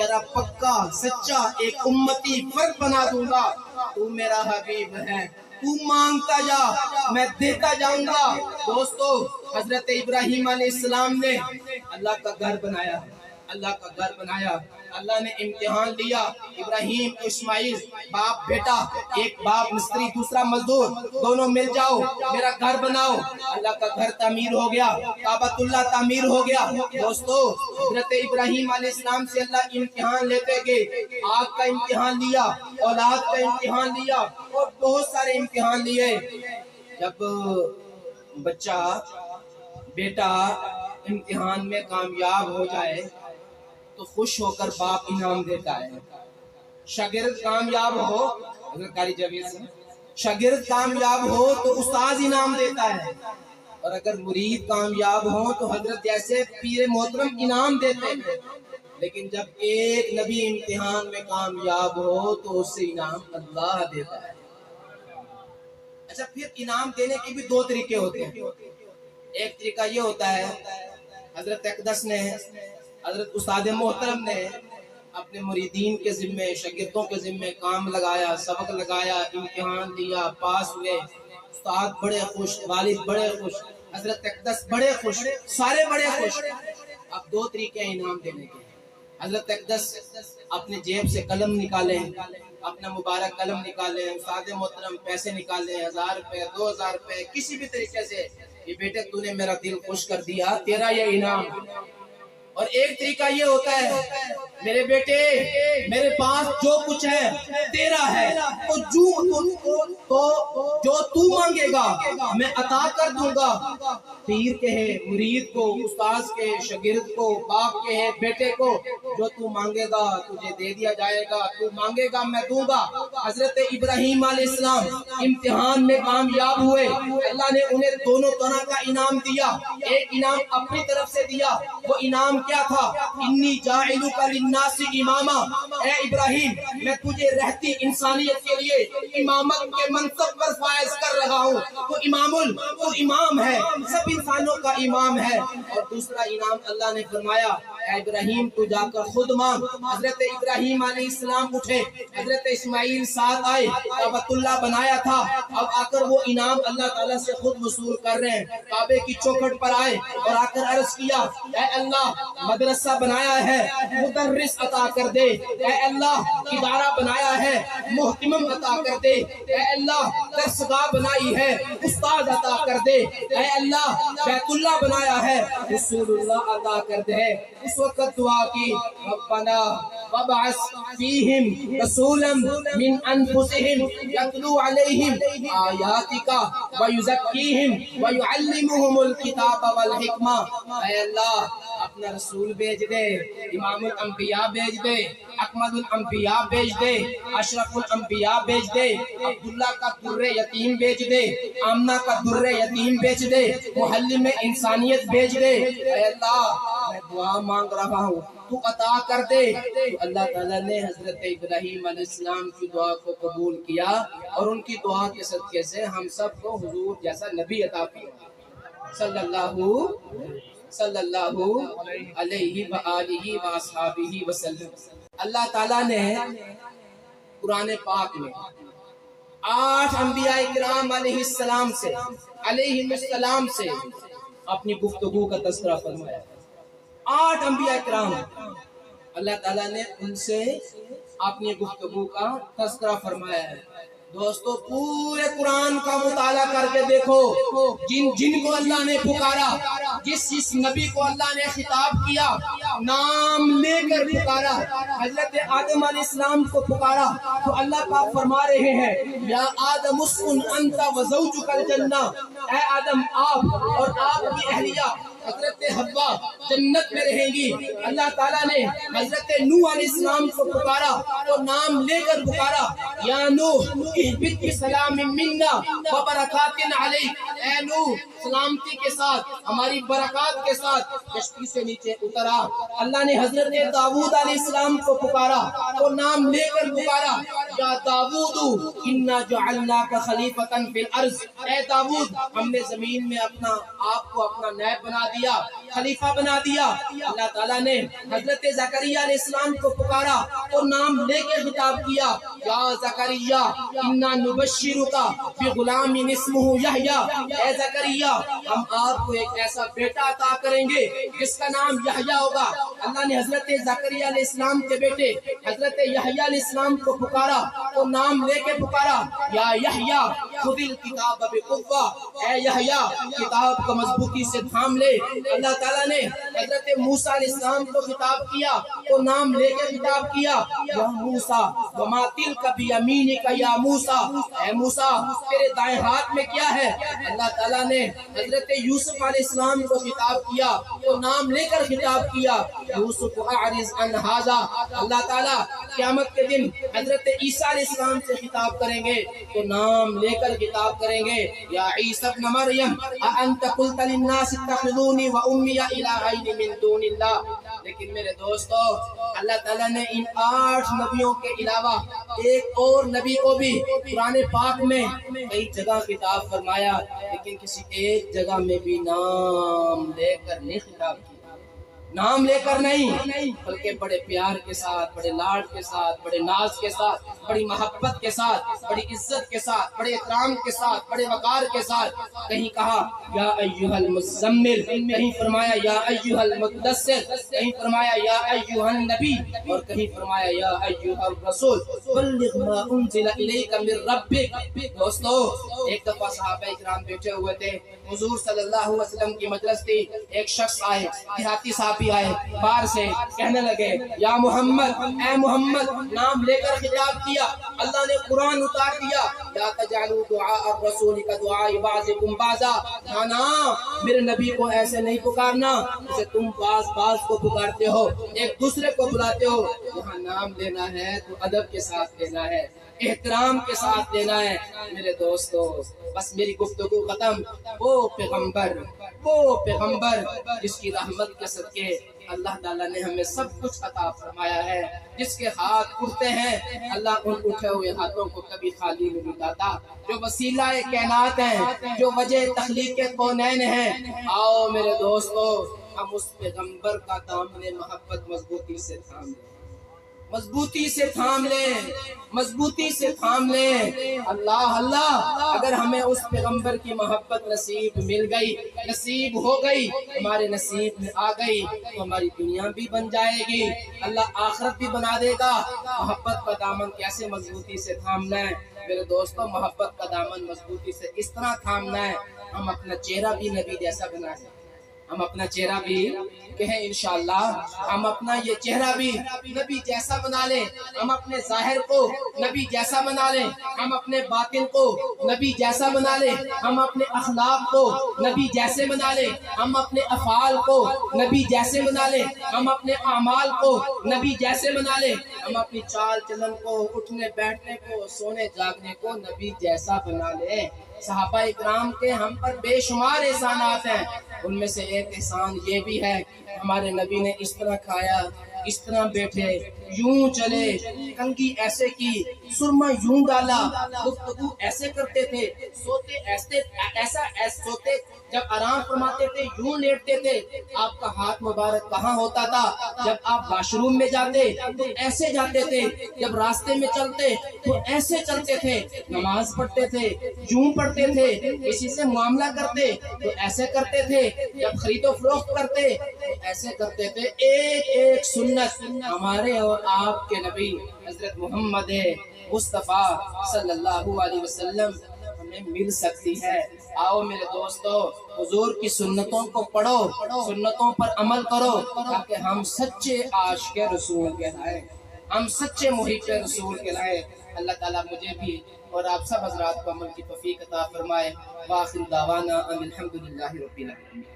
تیرا پکا سچا ایک امتی فرد بنا دوں گا. تو میرا حبیب ہے, تو مانگتا جا میں دیتا جاؤں گا. دوستو حضرت ابراہیم علیہ السلام نے اللہ کا گھر بنایا, اللہ کا گھر بنایا. اللہ نے امتحان لیا, ابراہیم اسماعیل باپ بیٹا, ایک باپ مستری دوسرا مزدور, دونوں مل جاؤ میرا گھر بناؤ. اللہ کا گھر تعمیر ہو گیا, کعبۃ اللہ تعمیر ہو گیا. دوستو حضرت ابراہیم علیہ السلام سے اللہ امتحان لیتے گئے. آگ کا امتحان لیا, اولاد کا امتحان لیا, اور بہت سارے امتحان لیے. جب بچہ بیٹا امتحان میں کامیاب ہو جائے تو خوش ہو کر باپ انعام دیتا ہے. شاگرد کامیاب ہو, اگر قاری جاوید سے شاگرد کامیاب ہو تو استاد انعام دیتا ہے, اور اگر مرید کامیاب ہو تو حضرت جیسے پیر محترم انعام دیتے ہیں. لیکن جب ایک نبی امتحان میں کامیاب ہو تو اس سے انعام اللہ دیتا ہے. اچھا, پھر انعام دینے کے بھی دو طریقے ہوتے ہیں. ایک طریقہ یہ ہوتا ہے, حضرت اقدس نے, حضرت استاد محترم نے اپنے مریدین کے ذمے, شاگردوں کے ذمے کام لگایا, سبق لگایا, امتحان لیا, پاس ہوئے, استاد بڑے خوش, والد بڑے خوش, حضرت اقدس بڑے خوش, سارے بڑے خوش. اب دو طریقے ہیں انعام دینے کے. حضرت اقدس اپنے جیب سے قلم نکالیں, اپنا مبارک قلم نکالیں, استاد محترم پیسے نکالیں, 1000 روپے 2000 روپے, کسی بھی طریقے سے, یہ بیٹے تو نے میرا دل خوش کر دیا, تیرا یہ انعام. اور ایک طریقہ یہ ہوتا ہے, میرے بیٹے میرے پاس جو کچھ ہے تیرا ہے, تو جو تو مانگے گا میں عطا کر دوں گا. پیر کے ہے مرید کو, استاذ کے شاگرد کو, باپ کے ہے بیٹے کو, جو تو مانگے گا تجھے دے دیا جائے گا, تو مانگے گا میں دوں گا. حضرت ابراہیم علیہ السلام امتحان میں کامیاب ہوئے, اللہ نے انہیں دونوں طرح کا انعام دیا. ایک انعام اپنی طرف سے دیا, وہ انعام کیا تھا, انی جاعلک للناس اماما, اے ابراہیم میں تجھے رہتی انسانیت کے لیے امامت کے منصب پر فائز کر رہا ہوں. تو امام ہے, سب انسانوں کا امام ہے. اور دوسرا انعام اللہ نے فرمایا, اے ابراہیم تو جا کر خود مانگ. حضرت ابراہیم علیہ السلام اٹھے, حضرت اسماعیل ساتھ آئے, کعبۃ اللہ بنایا تھا, اب آ کر وہ انعام اللہ تعالیٰ سے خود وصول کر رہے ہیں. کعبے کی چوکھٹ پر آئے اور آ کر عرض کیا, اے اللہ مدرسہ بنایا ہے مدرس عطا کر دے, اے اللہ ادارہ بنایا ہے محتمم عطا کر دے, اے اللہ درسگاہ بنائی ہے استاد عطا کر دے, اے اللہ بیت اللہ بنایا ہے رسول اللہ عطا کر دے. اس وقت دعا کی, ربنا وابعث فیہم رسولا من انفسہم یتلو علیہم آیاتک ویزکیہم ویعلمہم الکتاب والحکمہ. اے اللہ اپنا رسول بھیج دے, امام الانبیاء بھیج دے, اکمل الانبیاء بھیج دے, اشرف الانبیاء بھیج دے, عبداللہ کا در یتیم بھیج دے, آمنہ کا در یتیم بھیج دے, محلم انسانیت بھیج دے. اے اللہ میں دعا مانگ رہا ہوں, تو عطا کر دے. اللہ تعالیٰ نے حضرت ابراہیم علیہ السلام کی دعا کو قبول کیا, اور ان کی دعا کے صدقے سے ہم سب کو حضور جیسا نبی عطا کیا, صلی اللہ علیہ وآلہ وآصحابہ وسلم. اللہ تعالیٰ نے قرآن پاک میں 8 انبیاء کرام علیہ السلام سے اپنی گفتگو کا تذکرہ فرمایا. 8 انبیاء کرام اللہ تعالیٰ نے ان سے اپنی گفتگو کا تذکرہ فرمایا ہے. دوستو پورے قرآن کا مطالعہ کر کے دیکھو, جن کو اللہ نے پکارا, جس نبی کو اللہ نے خطاب کیا, نام لے کر پکارا. حضرت آدم علیہ السلام کو پکارا تو اللہ پاک فرما رہے ہیں, یا آدم اسکن انت وزوجک الجنہ, اے آدم آپ اور آپ کی اہلیہ حضرت حوا جنت میں رہیں گی. اللہ تعالیٰ نے حضرت نوح علیہ السلام کو پکارا تو نام لے کر پکارا, یا نوح اہبط بسلام منا وبرکات علیک, اے نوح سلامتی کے ساتھ ہماری برکات کے ساتھ کشتی سے نیچے اترا. اللہ نے حضرت داؤد علیہ السلام کو پکارا تو نام لے کر پکارا, یا داؤد انا جعلناک خلیفۃ فی الارض، اے داؤد ہم نے زمین میں آپ کو اپنا نائب بنا دیا، خلیفہ بنا دیا۔ اللہ تعالیٰ نے حضرت زکریا علیہ السلام کو پکارا اور نام لے کے خطاب کیا، یا زکریا انا نبشرک بغلام اسمہ یحییٰ، اے زکریا ہم آپ کو ایک ایسا بیٹا عطا کریں گے جس کا نام یحییٰ ہوگا۔ اللہ نے حضرت زکریا علیہ السلام کے بیٹے حضرت یحییٰ علیہ السلام کو پکارا اور نام لے کے پکارا، یا یحییٰ خذ الکتاب بقوہ، اے یحییٰ کتاب کو مضبوطی سے تھام لے۔ اللہ تعالیٰ نے حضرت موسیٰ علیہ السلام کو خطاب کیا اور نام لے کے خطاب کیا، یا موسیٰ وما تلک بیمینک یا موسیٰ، اے موسیٰ تیرے دائیں ہاتھ میں کیا ہے۔ اللہ تعالیٰ نے حضرت یوسف علیہ السلام کو خطاب کیا اور نام لے کر خطاب کیا، یوسف اعرض عن ھذا۔ اللہ تعالیٰ قیامت کے دن حضرت عیسیٰ علیہ السلام سے خطاب کریں گے تو نام لے کر خطاب کریں گے، یا عیسیٰ ابن مریم اانت قلت للناس اتخذونی وأمی الہین من دون اللہ۔ لیکن میرے دوستو اللہ تعالیٰ نے ان 8 نبیوں کے علاوہ ایک اور نبی کو بھی قرآن پاک میں کئی جگہ خطاب فرمایا، لیکن کسی ایک جگہ میں بھی نام لے کر نہیں خطاب کیا، نام لے کر نہیں، بلکہ بڑے پیار کے ساتھ، بڑے لاڈ کے ساتھ، بڑے ناز کے ساتھ، بڑی محبت کے ساتھ، بڑی عزت کے ساتھ، بڑے احترام کے ساتھ، بڑے وقار کے ساتھ۔ کہیں کہا یا ایھا المزمل، کہیں فرمایا یا ایھا المدثر، کہیں فرمایا یا ایھا النبی، اور کہیں فرمایا یا ایھا الرسول بلغ ما انزل الیک من ربک۔ دوستو ایک دفعہ صحابہ کرام بیٹھے ہوئے تھے، حضور صلی اللہ علیہ وسلم کی مجلس تھی، ایک شخص آئے، دیہاتی صحابی آئے باہر سے، کہنے لگے یا محمد، اے محمد، نام لے کر خطاب کیا۔ اللہ نے قرآن اتار دیا، لا تجعلوا دعاء الرسول كدعاء بعضكم بعضا، نا میرے نبی کو ایسے نہیں پکارنا جیسے تم بعض کو پکارتے ہو، ایک دوسرے کو بلاتے ہو۔ یہاں نام لینا ہے تو ادب کے ساتھ لینا ہے، احترام کے ساتھ لینا ہے۔ میرے دوستو بس میری گفتگو ختم۔ وہ پیغمبر جس کی رحمت کے صدقے اللہ تعالیٰ نے ہمیں سب کچھ عطا فرمایا ہے، جس کے ہاتھ اٹھتے ہیں اللہ ان اٹھے ہوئے ہاتھوں کو کبھی خالی نہیں لوٹاتا، جو وسیلہ کائنات ہیں، جو وجہ تخلیق کونین ہیں۔ آؤ میرے دوستو ہم اس پیغمبر کا دامن محبت مضبوطی سے تھام لیں، مضبوطی سے تھام لیں، مضبوطی سے تھام لیں۔ اللہ اگر ہمیں اس پیغمبر کی محبت نصیب مل گئی، نصیب ہو گئی، ہمارے نصیب میں آ گئی تو ہماری دنیا بھی بن جائے گی، اللہ آخرت بھی بنا دے گا۔ محبت کا دامن کیسے مضبوطی سے تھامنا ہے میرے دوستو؟ محبت کا دامن مضبوطی سے اس طرح تھامنا ہے ہم اپنا چہرہ بھی نبی جیسا بنائیں، ہم اپنا چہرہ بھی کہیں انشاءاللہ ہم اپنا یہ چہرہ بھی نبی جیسا بنا لیں، ہم اپنے ظاہر کو نبی جیسا بنا لیں، ہم اپنے باطن کو نبی جیسا بنا لیں، ہم اپنے اخلاق کو نبی جیسے بنا لیں، ہم اپنے افعال کو نبی جیسے بنا لیں، ہم اپنے اعمال کو نبی جیسے بنا لیں، ہم اپنی چال چلن کو، اٹھنے بیٹھنے کو، سونے جاگنے کو نبی جیسا بنا لیں۔ صحابہ اکرام کے ہم پر بے شمار احسانات ہیں، ان میں سے ایک احسان یہ بھی ہے ہمارے نبی نے اس طرح کھایا، اس طرح بیٹھے، یوں چلے، کنگھی ایسے کی، سرما یوں ڈالا، گفتگو ایسے کرتے تھے، سوتے ایسا سوتے، جب آرام فرماتے تھے یوں لیٹتے تھے۔ آپ کا ہاتھ مبارک کہاں ہوتا تھا؟ جب آپ واش روم میں جاتے تو ایسے جاتے تھے، جب راستے میں چلتے تو ایسے چلتے تھے، نماز پڑھتے تھے یوں پڑھتے تھے، کسی سے معاملہ کرتے تو ایسے کرتے تھے، جب خرید و فروخت کرتے تو ایسے کرتے تھے۔ ایک ایک سنت ہمارے اور آپ کے نبی حضرت محمد مصطفیٰ صلی اللہ علیہ وسلم ہمیں مل سکتی ہے۔ آؤ میرے دوستو حضور کی سنتوں کو پڑھو، سنتوں پر عمل کرو، تاکہ ہم سچے عاشق رسول کہلائیں، ہم سچے محب رسول کہلائیں۔ اللہ تعالیٰ مجھے بھی اور آپ سب حضرات کو عمل کی توفیق عطا فرمائے۔ وآخر دعوانا ان الحمدللہ رب العالمین۔